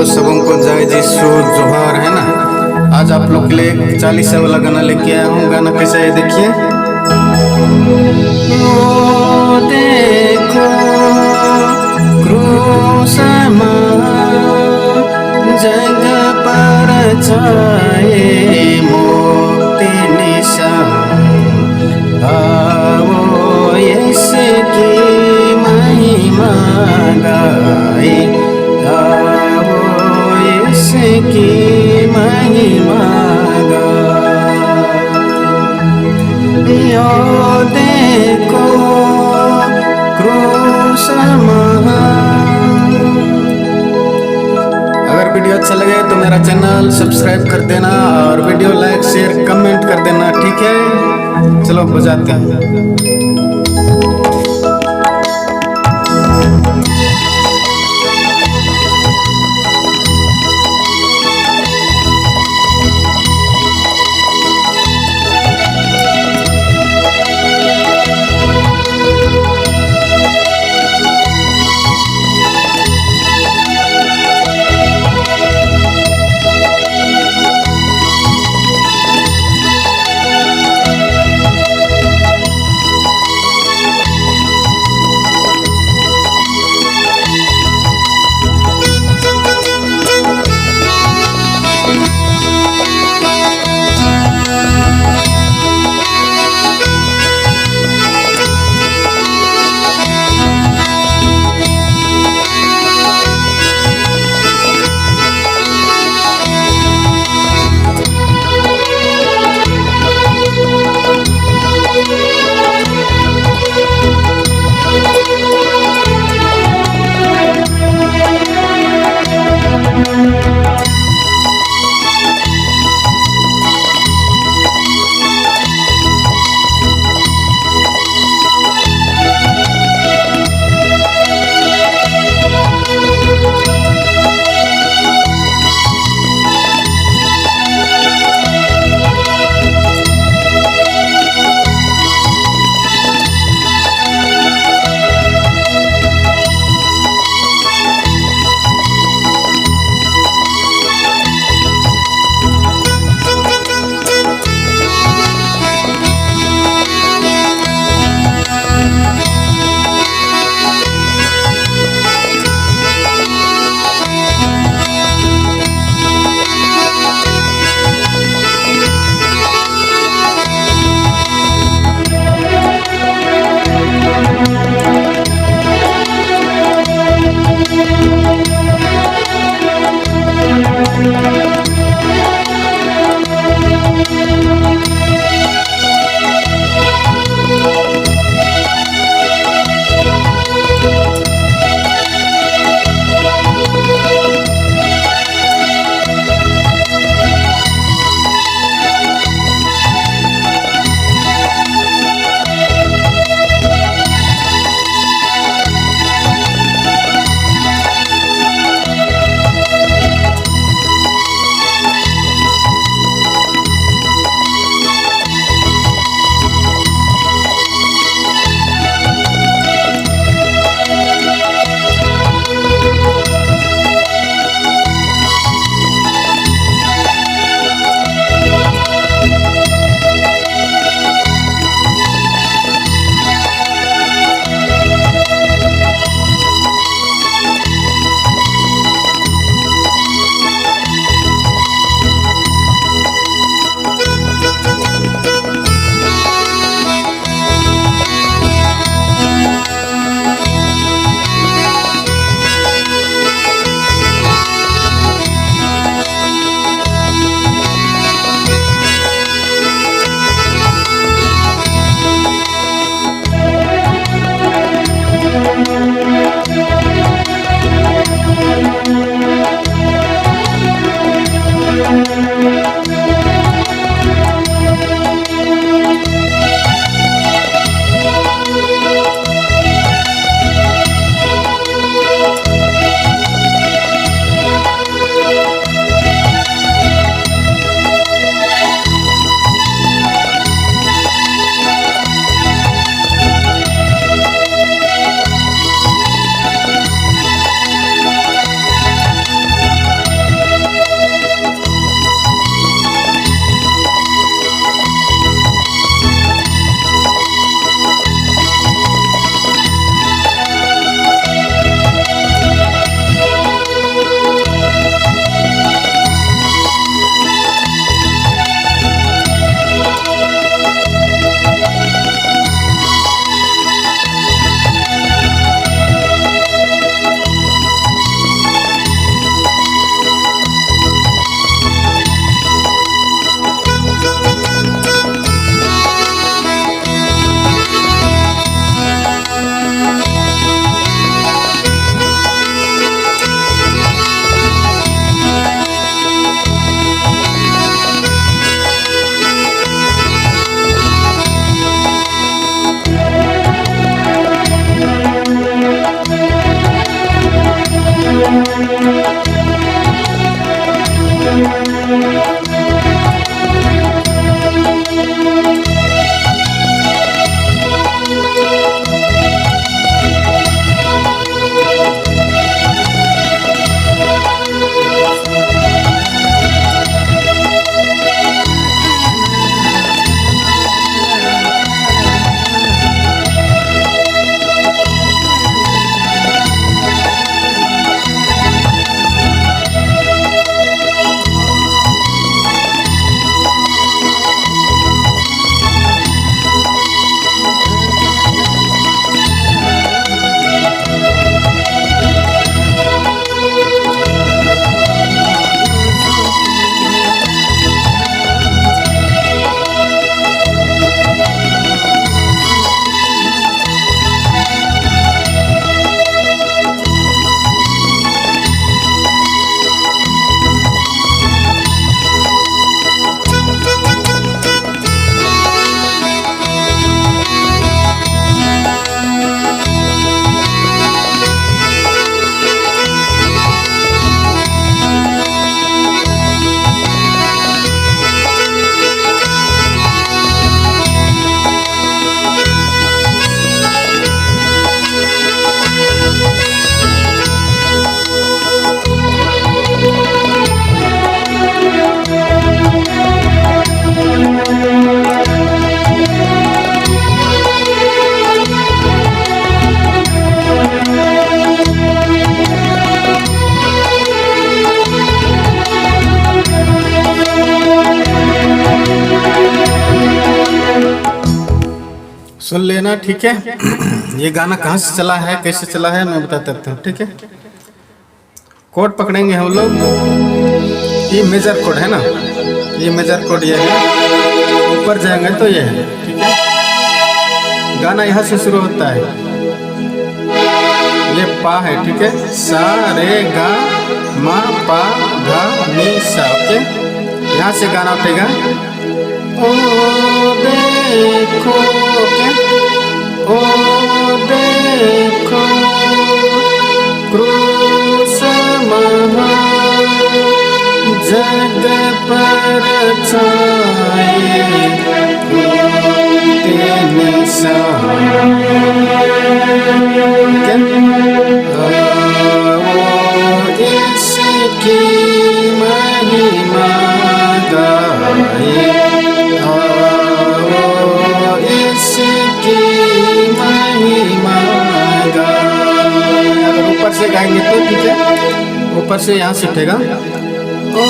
सबों को जय यीशु जोहार है ना। आज आप लोग के लिए 40 वाला गाना लेके आया हूँ। गाना कैसा है देखिए। ओ देखो क्रूस जग पर छाए मोती निशान, आओ यीशु की महिमा गाए, आओ यीशु की महिमा गाए। यो देखो क्रूस महान। अगर वीडियो अच्छा लगे तो मेरा चैनल सब्सक्राइब कर देना और वीडियो लाइक शेयर कमेंट कर देना, ठीक है। चलो बजाते हैं। सुन लेना, ठीक है। ये गाना कहाँ से चला है, कैसे चला है, मैं बता देता हूँ, ठीक है। कोड पकड़ेंगे हम लोग, ये मेजर कोड है ना, ये मेजर कोड ये है, ऊपर जाएंगे तो ये है, ठीक है। गाना यहाँ से शुरू होता है, ये पा है, ठीक है। सा रे गा मा पा धा नी सा, ओके। यहाँ से गाना उठेगा, ओ देखो, ओके, ओ देखो क्रूस महा जग पर छाए निशा, इसकी महिमा गाए, इसकी महिमा गाए। अगर ऊपर से गाएंगे तो ठीक है, ऊपर से यहाँ से उठेगा, ओ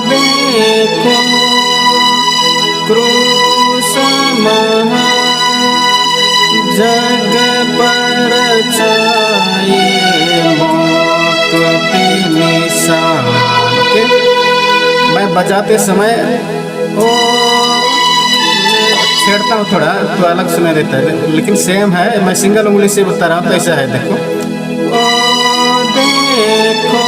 देखो क्रूस महा जग पर छाए मुक्ति निशान, ओके। मैं बजाते समय ओ छेड़ता हूँ थोड़ा तो अलग सुनाई देता है, लेकिन सेम है। मैं सिंगल उंगली से बता रहा हूँ तो ऐसा है, देखो, ओ देखो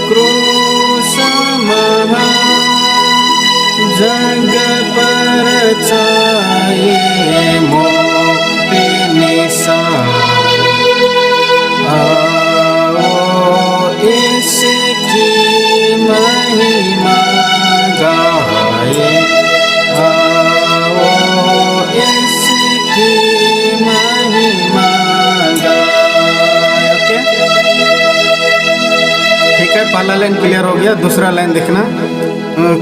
क्रूस महा जग पर छाए मुक्ति निशान, आओ इसकी महिमा गाए, आओ इसकी महिमा गाए, ओके। ठीक है, पहला लाइन क्लियर हो गया। दूसरा लाइन देखना,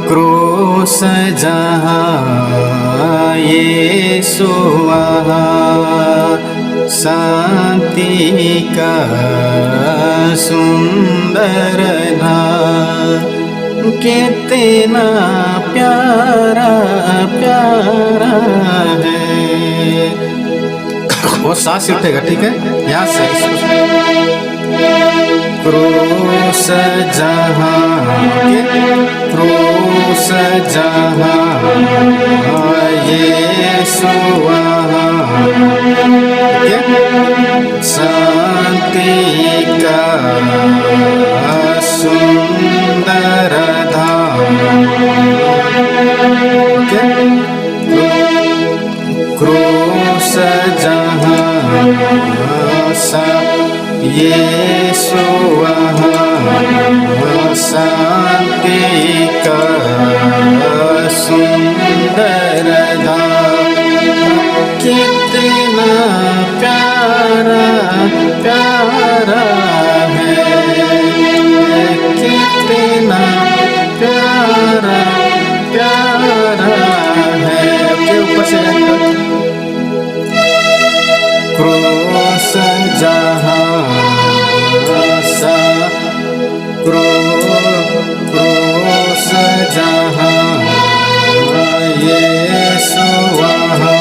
क्रूस जहाँ यीशु वहाँ शांति का सुंदर धाम, कितना प्यारा प्यारा है। वो सांस उठेगा, ठीक है, यहाँ से क्रूस जहाँ, क्रूस जहाँ यीशु वहाँ शांति का सुंदर धाम, क्रूस जहाँ यीशु वहाँ शांति जहाँ यीशु वहाँ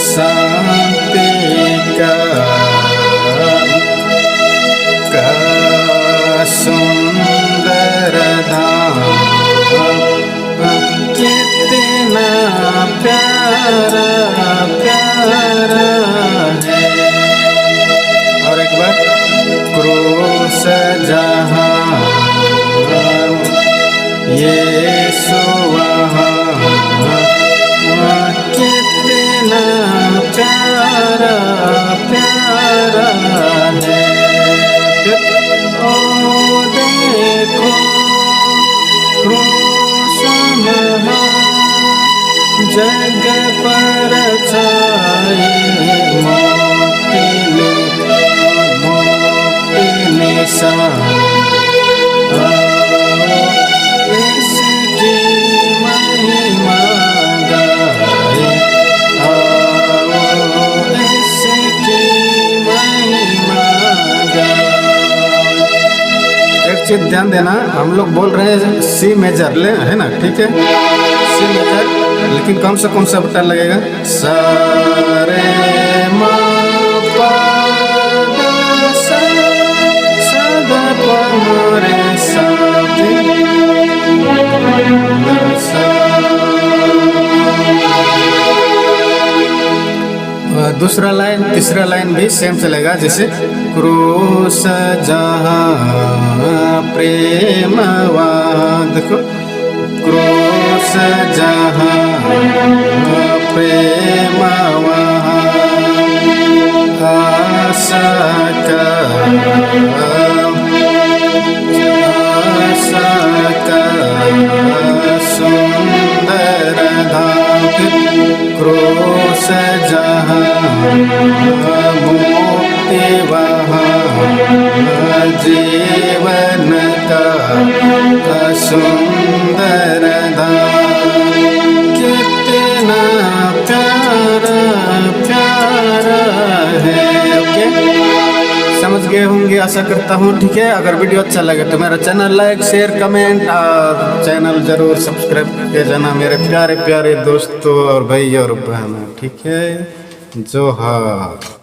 शांति का सुंदर धाम कितना प्यारा प्यारा है। और एक बार क्रूस जहाँ यीशु वहाँ कितना प्यारा प्यारा है। ओ देखो क्रूस महा जग पर छाई मोक्ति निशान इसकी महिमा गाए इसकी महिमा गाए। एक चीज ध्यान देना, हम लोग बोल रहे हैं सी मेजर ले, है ना, ठीक है, सी मेजर, लेकिन कौन सा बटन लगेगा? सा रे मा पा सा सा ग प म रे सा ति ग सा। दूसरा लाइन तीसरा लाइन भी सेम चलेगा, जैसे क्रूस जहाँ प्रेम वहाँ, देखो क्रूस जहाँ प्रेम वहाँ आशा का सुंदर धाम क्रूस जहाँ मुक्ति वहाँ जीवन का सुंदर धाम कितना प्यारा प्यारा है। ओके, समझ गए होंगे आशा करता हूँ, ठीक है। अगर वीडियो अच्छा लगे तो मेरा चैनल लाइक शेयर कमेंट और चैनल जरूर सब्सक्राइब करके जाना मेरे प्यारे प्यारे दोस्तों और भाई और बहनों, ठीक है। जोहार।